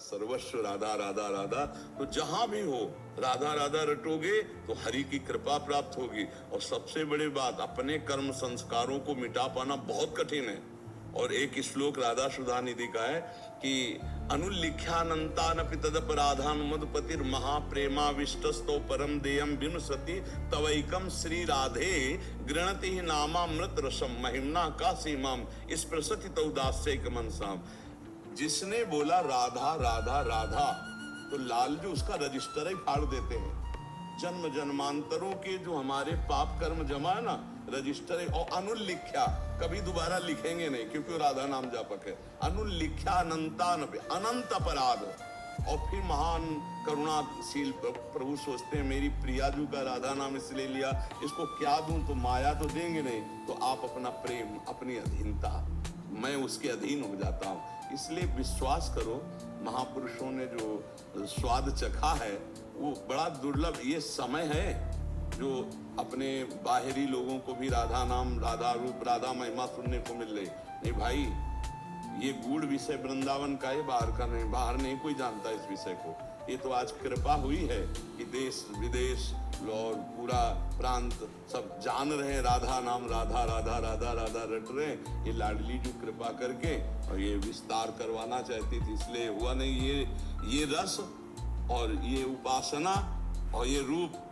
सर्वस्व राधा राधा राधा। तो जहां भी हो राधा राधा रटोगे तो हरि की कृपा प्राप्त होगी। और सबसे बड़ी बात, अपने कर्म संस्कारों को मिटा पाना बहुत कठिन है। और एक श्लोक राधा सुधा निधि का है कि अनुलिख्यानंतानपि तदपराधानुमदपतिर महाप्रेमाविष्टस्तो परम देयम विनुसति तवैकम श्री राधे गृणति ही नामामृत रसम महिमना का सीमाम स्पृशति तौदास्यैक मनसाम। जिसने बोला राधा राधा राधा तो लालजू उसका रजिस्टर ही फाड़ देते हैं। जन्म जन्मांतरों के जो हमारे पाप कर्म जमा है ना, रजिस्टर है। और अनुलिख्या कभी दोबारा लिखेंगे नहीं, क्योंकि राधा नाम जापक है। अनुलिख्या अनंतानपि, अनंत अपराध। और फिर महान करुणाशील प्रभु सोचते हैं मेरी प्रियाजू का राधा नाम इसलिए लिया, इसको क्या दूं, तो माया तो देंगे नहीं, तो आप अपना प्रेम, अपनी अधीनता, मैं उसके अधीन हो जाता हूं। इसलिए विश्वास करो, महापुरुषों ने जो स्वाद चखा है वो बड़ा दुर्लभ। ये समय है जो अपने बाहरी लोगों को भी राधा नाम, राधा रूप, राधा महिमा सुनने को मिल रही। नहीं भाई, ये गूढ़ विषय वृंदावन का है, बाहर का नहीं। बाहर नहीं कोई जानता इस विषय को। ये तो आज कृपा हुई है कि देश विदेश और पूरा प्रांत सब जान रहे हैं राधा नाम, राधा राधा राधा राधा रट रहे हैं। ये लाडली जो कृपा करके और ये विस्तार करवाना चाहती थी, इसलिए हुआ नहीं। ये रस और ये उपासना और ये रूप,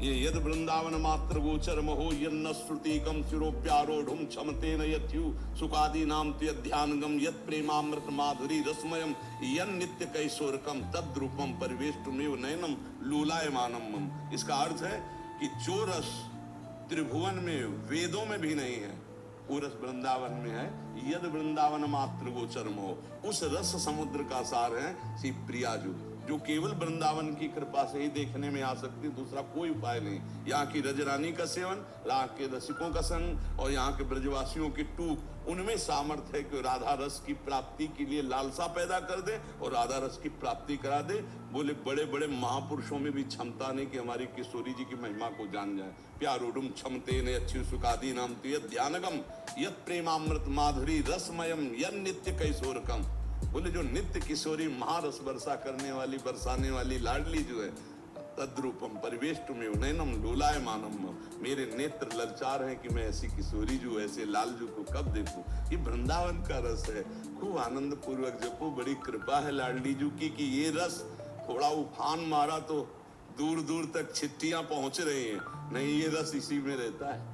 ये यद वृंदावन मात्र गोचर महो यन्न श्रुतिकम शिरोप्यारोढ़ुम क्षमतेन यत्यु सुखादि नाम त्यध्यानगम यत् प्रेमामृत माधुरी रसमयम यन नित्य कैशोरकम तद्रूपम परिवेष्टुमेव नयनम लूलायमानम मम। इसका अर्थ है कि जो रस त्रिभुवन में, वेदों में भी नहीं है, वो रस वृंदावन में है। यद वृंदावन मात्र गोचर महो, उस रस समुद्र का सार है श्री प्रियाजू, जो केवल वृंदावन की कृपा से ही देखने में आ सकती, दूसरा कोई उपाय नहीं। यहाँ की रजरानी का सेवन, यहाँ के रसिकों का संग और यहाँ के ब्रजवासियों की टूक, उनमें सामर्थ्य है कि राधा रस की प्राप्ति के लिए लालसा पैदा कर दे और राधा रस की प्राप्ति करा दे। बोले बड़े बड़े महापुरुषों में भी क्षमता नहीं कि हमारी किशोरी जी की महिमा को जान जाए। प्यारोडुम क्षमते ने अच्छी सुखादी नाम ध्यानगम यत प्रेमामृत माधुरी रसमयम यन नित्य कैशोरकम। बोले जो नित्य किशोरी महारस वर्षा करने वाली, बरसाने वाली लाडली जो है, तद्रूपम परिवेष्टुमेव नयनम लोलायमानम। मेरे नेत्र ललचार हैं कि मैं ऐसी किशोरी जो, ऐसे लालजू को कब देखूं। ये वृंदावन का रस है, खूब आनंद पूर्वक जपो। बड़ी कृपा है लाडली जू की कि ये रस थोड़ा उफान मारा तो दूर दूर तक छिट्टियां पहुंच रही हैं। नहीं, ये रस इसी में रहता है।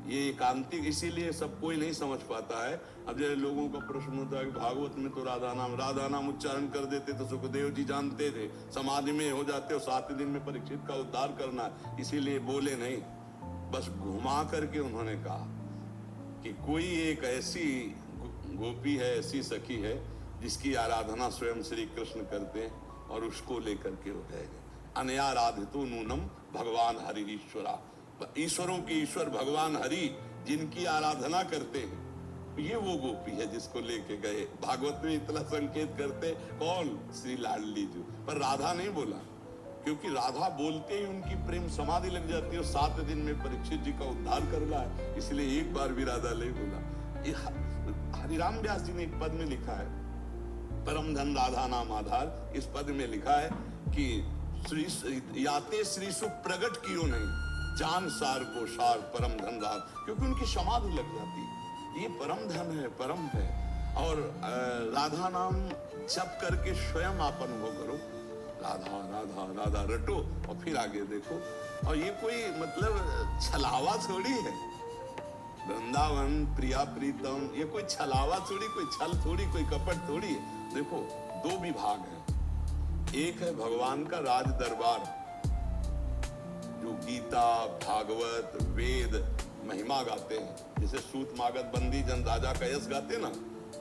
ये एकांतिक, इसीलिए सब कोई नहीं समझ पाता है। अब जैसे लोगों का प्रश्न होता है कि भागवत में तो राधा नाम उच्चारण कर देते तो सुखदेव जी जानते थे, समाधि में हो जाते और 7 दिन में परीक्षित का उद्धार करना, इसीलिए बोले नहीं। बस घुमा करके उन्होंने कहा कि कोई एक ऐसी गोपी है, ऐसी सखी है जिसकी आराधना स्वयं श्री कृष्ण करते हैं और उसको लेकर के हो जाएगा। अनयाराधितो नूनम भगवान हरि ईश्वरा। ईश्वरों के ईश्वर भगवान हरि जिनकी आराधना करते हैं, ये वो गोपी है जिसको लेके गए। भागवत में इतना संकेत करते कौन? श्री लाडली जी। पर राधा नहीं बोला, क्योंकि राधा बोलते ही उनकी प्रेम समाधि लग जाती है। 7 दिन में परीक्षित जी का उद्धार करना है, इसलिए एक बार भी राधा नहीं बोला। हरिराम व्यास जी ने एक पद में लिखा है, परम धन राधा नाम आधार। इस पद में लिखा है कि श्री याते श्री सु प्रगट कियो नहीं, जान सार को सार परम धन राधा, क्योंकि उनकी समाधि लग जाती है। ये परम धन है, परम है। और राधा नाम जप करके स्वयं आप अनुभव करो, राधा राधा राधा रटो और फिर आगे देखो। और ये कोई मतलब छलावा थोड़ी है। वृंदावन प्रिया प्रीतम, ये कोई छलावा थोड़ी, कोई छल थोड़ी, कोई कपट थोड़ी है। देखो 2 विभाग हैं। एक है भगवान का राज दरबार, जो गीता, भागवत, वेद महिमा गाते हैं, जैसे सूत मागध बंदी जन राजा का यश गाते ना।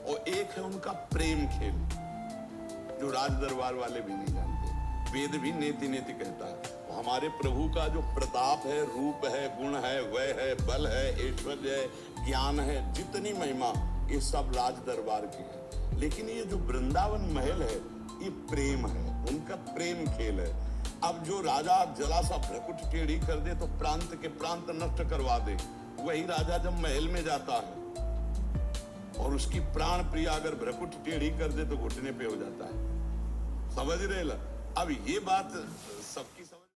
और एक है उनका प्रेम खेल, जो राज दरबार वाले भी नहीं जानते। वेद भी नेति नेति कहता है। हमारे प्रभु का जो प्रताप है, रूप है, गुण है, वह है, बल है, ऐश्वर्य है, ज्ञान है, जितनी महिमा, ये सब राज दरबार की है। लेकिन ये जो वृंदावन महल है, ये प्रेम है, उनका प्रेम खेल है। अब जो राजा जरा सा भ्रकुट टेढ़ी कर दे तो प्रांत के प्रांत नष्ट करवा दे। वही राजा जब महल में जाता है और उसकी प्राण प्रिया अगर भ्रकुट टेढ़ी कर दे तो घुटने पे हो जाता है। समझ रहे ला? अब ये बात सबकी समझ